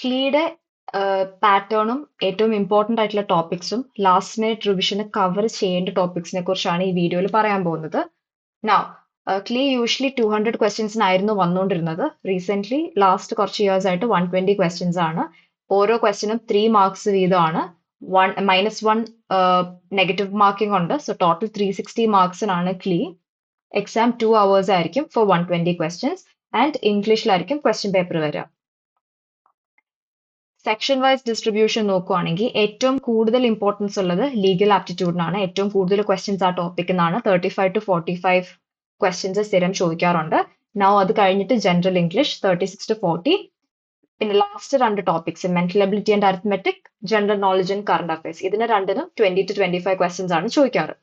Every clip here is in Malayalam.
ക്ലീയുടെ പാറ്റേണും ഏറ്റവും ഇമ്പോർട്ടന്റ് ആയിട്ടുള്ള ടോപ്പിക്സും ലാസ്റ്റ് മിനിറ്റ് റിവിഷന് കവർ ചെയ്യേണ്ട ടോപ്പിക്സിനെ കുറിച്ചാണ് ഈ വീഡിയോയിൽ പറയാൻ പോകുന്നത്. Now, ക്ലീ യൂഷ്വലി 200 ക്വസ്റ്റ്യൻസിനായിരുന്നു വന്നുകൊണ്ടിരുന്നത്. റീസെന്റ് ലാസ്റ്റ് കുറച്ച് ഇയേഴ്സ് ആയിട്ട് 120 ക്വസ്റ്റ്യൻസ് ആണ്. ഓരോ ക്വസ്റ്റ്യനും 3 മാർക്സ് വീതമാണ്. -1 നെഗറ്റീവ് മാർക്കിംഗ് ഉണ്ട്. സോ ടോട്ടൽ 360 മാർക്സിനാണ് ക്ലീ. എക്സാം 2 hours ആയിരിക്കും ഫോർ 120 ക്വസ്റ്റ്യൻസ് ആൻഡ് ഇംഗ്ലീഷിലായിരിക്കും ക്വസ്റ്റ്യൻ പേപ്പർ വരിക. സെക്ഷൻ വൈസ് ഡിസ്ട്രിബ്യൂഷൻ നോക്കുവാണെങ്കിൽ ഏറ്റവും കൂടുതൽ ഇമ്പോർട്ടൻസ് ഉള്ളത് ലീഗൽ ആപ്റ്റിറ്റ്യൂഡിനാണ്. ഏറ്റവും കൂടുതൽ ക്വസ്റ്റ്യൻസ് ആ ടോപ്പിക്കിൽ നിന്നാണ് 35 to 45 ക്വസ്റ്റ്യൻസ് സ്ഥിരം ചോദിക്കാറുണ്ട്. നൗ അത് കഴിഞ്ഞിട്ട് ജനറൽ ഇംഗ്ലീഷ് 36 to 40. പിന്നെ ലാസ്റ്റ് രണ്ട് topics mental ability and arithmetic, general knowledge and current affairs, ഇതിന് രണ്ടിനും 20 to 25 ക്വസ്റ്റ്യൻസ് ആണ് ചോദിക്കാറ്.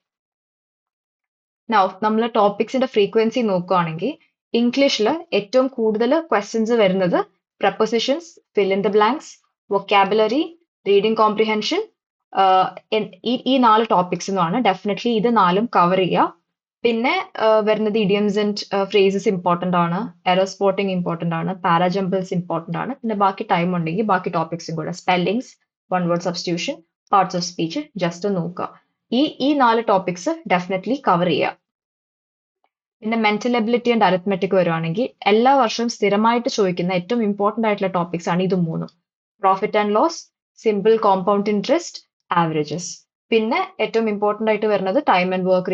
നൗ നമ്മൾ ടോപ്പിക്സിന്റെ ഫ്രീക്വൻസി നോക്കുകയാണെങ്കിൽ ഇംഗ്ലീഷിൽ ഏറ്റവും കൂടുതൽ ക്വസ്റ്റ്യൻസ് വരുന്നത് prepositions, fill in the blanks, vocabulary, reading comprehension, ഈ 4 ടോപ്പിക്സ് എന്നുമാണ്. ഡെഫിനറ്റ്ലി ഇത് 4ഉം കവർ ചെയ്യുക. പിന്നെ വരുന്നത് ഇഡിയംസ് ആൻഡ് ഫ്രേസസ് ഇമ്പോർട്ടന്റ് ആണ്, എറർ സ്പോട്ടിംഗ് ഇമ്പോർട്ടന്റ് ആണ്, പാരാജമ്പിൾസ് ഇമ്പോർട്ടന്റ് ആണ്. പിന്നെ ബാക്കി ടൈം ഉണ്ടെങ്കിൽ ബാക്കി ടോപ്പിക്സും കൂടെ spellings, one word substitution, parts of speech just നോക്കുക. ഈ 4 ടോപ്പിക്സ് ഡെഫിനറ്റ്ലി കവർ ചെയ്യുക. പിന്നെ മെന്റൽ എബിലിറ്റി ആൻഡ് അരിത്മെറ്റിക് വരുവാണെങ്കിൽ എല്ലാ വർഷവും സ്ഥിരമായിട്ട് ചോദിക്കുന്ന ഏറ്റവും ഇമ്പോർട്ടന്റ് ആയിട്ടുള്ള ടോപ്പിക്സ് ആണ് ഇത് മൂന്നും. Profit and loss, simple compound interest, averages. പിന്നെ ഏറ്റവും ഇമ്പോർട്ടന്റ് ആയിട്ട് വരുന്നത് time and work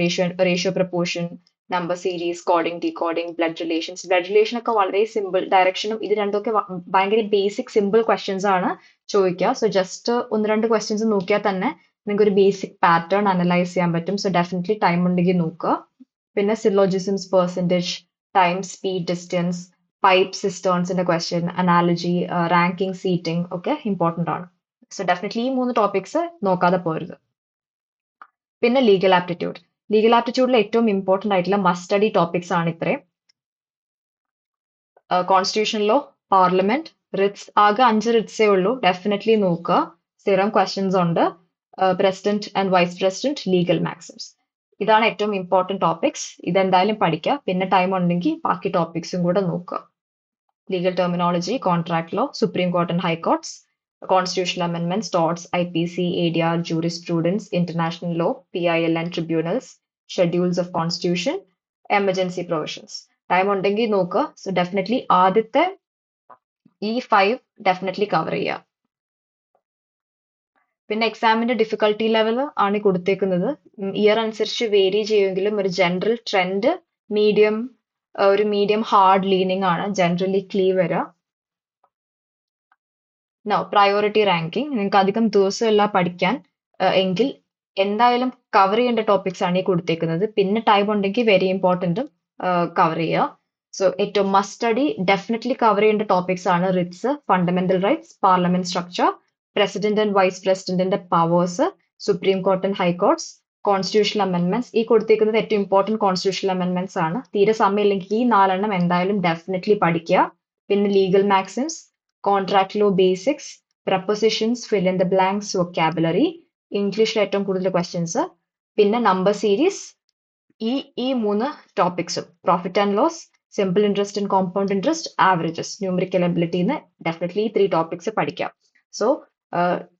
ratio proportion, number series, coding, decoding, blood relations. Blood relation ഒക്കെ വളരെ സിമ്പിൾ, ഡയറക്ഷനും ഇത് രണ്ടൊക്കെ ഭയങ്കര ബേസിക് സിമ്പിൾ ക്വസ്റ്റ്യൻസ് ആണ് ചോദിക്കുക. സോ ജസ്റ്റ് 1-2 ക്വസ്റ്റ്യൻസ് നോക്കിയാൽ തന്നെ നിങ്ങൾക്ക് ഒരു ബേസിക് പാറ്റേൺ അനലൈസ് ചെയ്യാൻ പറ്റും. സോ ഡെഫിനറ്റ്ലി ടൈം ഉണ്ടെങ്കിൽ നോക്കുക. പിന്നെ syllogisms, percentage, time, speed, distance, pipe സിസ്റ്റേൺസിന്റെ ക്വസ്റ്റ്യൻ, അനാലജി, റാങ്കിങ്, സീറ്റിംഗ് ഒക്കെ ഇമ്പോർട്ടന്റ് ആണ്. സോ ഡെഫിനറ്റ്ലി ഈ 3 ടോപ്പിക്സ് നോക്കാതെ പോരുത്. പിന്നെ ലീഗൽ ആപ്റ്റിറ്റ്യൂഡ്. ലീഗൽ ആപ്റ്റിറ്റ്യൂഡിൽ ഏറ്റവും ഇമ്പോർട്ടന്റ് ആയിട്ടുള്ള മസ്റ്റ് സ്റ്റഡി ടോപ്പിക്സ് ആണ് ഇത്രയും. കോൺസ്റ്റിറ്റ്യൂഷൻ ലോ, പാർലമെന്റ്, റിറ്റ്സ്, ആകെ 5 റിറ്റ്സേ ഉള്ളൂ. ഡെഫിനറ്റ്ലി നോക്കുക. സ്ഥിരം ക്വസ്റ്റ്യൻസ് ഉണ്ട്. President and vice president, legal maxims. ഇതാണ് ഏറ്റവും ഇമ്പോർട്ടന്റ് ടോപ്പിക്സ്. ഇതെന്തായാലും പഠിക്കുക. പിന്നെ ടൈം ഉണ്ടെങ്കിൽ ബാക്കി ടോപ്പിക്സും കൂടെ നോക്കുക. Legal terminology, contract law, supreme court and high courts, constitutional amendments, torts, IPC, ADR, jurisprudence, international law, PIL and tribunals, schedules of constitution, emergency provisions. Time ഉണ്ടെങ്കിൽ നോക്കുക. സോ ഡെഫിനറ്റ്ലി ആദ്യത്തെ ഈ 5 ഡെഫിനറ്റ്ലി കവർ ചെയ്യുക. പിന്നെ എക്സാമിന്റെ ഡിഫിക്കൽട്ടി ലെവൽ ആണ് കൊടുത്തേക്കുന്നത്. ഇയർ അനുസരിച്ച് വേരി ചെയ്യുമെങ്കിലും ഒരു ജനറൽ ട്രെൻഡ് ഒരു മീഡിയം ഹാർഡ് ലീനിങ് ആണ് ജനറലി ക്ലീ വരിക. No priority ranking. നിങ്ങൾക്ക് അധികം ദിവസമില്ല പഠിക്കാൻ എങ്കിൽ എന്തായാലും കവർ ചെയ്യേണ്ട ടോപ്പിക്സ് ആണ് ഈ കൊടുത്തേക്കുന്നത്. പിന്നെ ടൈം ഉണ്ടെങ്കിൽ വെരി ഇമ്പോർട്ടന്റും കവർ ചെയ്യുക. സോ ഏറ്റവും മസ്റ്റ് സ്റ്റഡി ഡെഫിനറ്റ്ലി കവർ ചെയ്യേണ്ട ടോപ്പിക്സ് ആണ് writs, fundamental rights, parliament structure, president and vice പ്രസിഡന്റിന്റെ powers, supreme court and high courts, constitutional amendments. ഈ കൊടുത്തേക്കുന്നത് ഏറ്റവും ഇമ്പോർട്ടന്റ് കോൺസ്റ്റിറ്റ്യൂഷണൽ അമെന്റ്മെന്റ്സ് ആണ്. തീരെ സമയമില്ലെങ്കിൽ ഈ 4 എന്തായാലും ഡെഫിനറ്റ്ലി പഠിക്കുക. പിന്നെ legal maxims, contract law basics, prepositions, fill in the blanks, vocabulary, ഇംഗ്ലീഷിൽ ഏറ്റവും കൂടുതൽ ക്വസ്റ്റ്യൻസ്, പിന്നെ നമ്പർ സീരീസ്. ഈ 3 ടോപ്പിക്സും profit and loss, simple interest and compound interest, averages, numerical എബിലിറ്റിന്ന് ഡെഫിനറ്റ്ലി ഈ 3 ടോപ്പിക്സ് പഠിക്കാം. സോ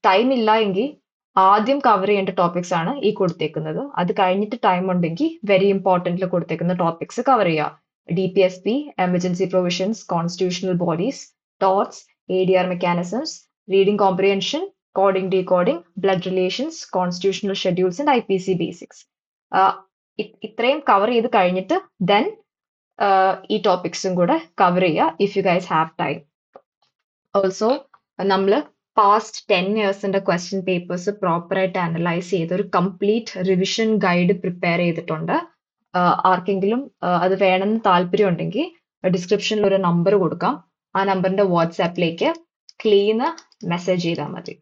ടൈം ഇല്ല എങ്കിൽ ആദ്യം കവർ ചെയ്യേണ്ട ടോപ്പിക്സ് ആണ് ഈ കൊടുത്തേക്കുന്നത്. അത് കഴിഞ്ഞിട്ട് ടൈം ഉണ്ടെങ്കിൽ വെരി ഇമ്പോർട്ടന്റിൽ കൊടുത്തേക്കുന്ന ടോപ്പിക്സ് കവർ ചെയ്യുക. DPSP, emergency provisions, constitutional bodies, torts, ADR mechanisms, reading comprehension, coding, decoding, blood relations, constitutional schedules and IPC basics. ഇത്രയും കവർ ചെയ്ത് കഴിഞ്ഞിട്ട് ദെൻ ഈ ടോപ്പിക്സും കൂടെ കവർ ചെയ്യുക if you guys have time. Also നമ്മൾ പാസ്റ്റ് 10 ഇയേഴ്സിന്റെ ക്വസ്റ്റ്യൻ പേപ്പേഴ്സ് പ്രോപ്പറായിട്ട് അനലൈസ് ചെയ്ത് ഒരു കംപ്ലീറ്റ് റിവിഷൻ ഗൈഡ് പ്രിപ്പയർ ചെയ്തിട്ടുണ്ട്. ആർക്കെങ്കിലും അത് വേണമെന്ന് താല്പര്യം ഉണ്ടെങ്കിൽ ഡിസ്ക്രിപ്ഷനിൽ ഒരു നമ്പർ കൊടുക്കാം. ആ നമ്പറിന്റെ വാട്സാപ്പിലേക്ക് ക്ലീന്ന് മെസ്സേജ് ചെയ്താൽ മതി.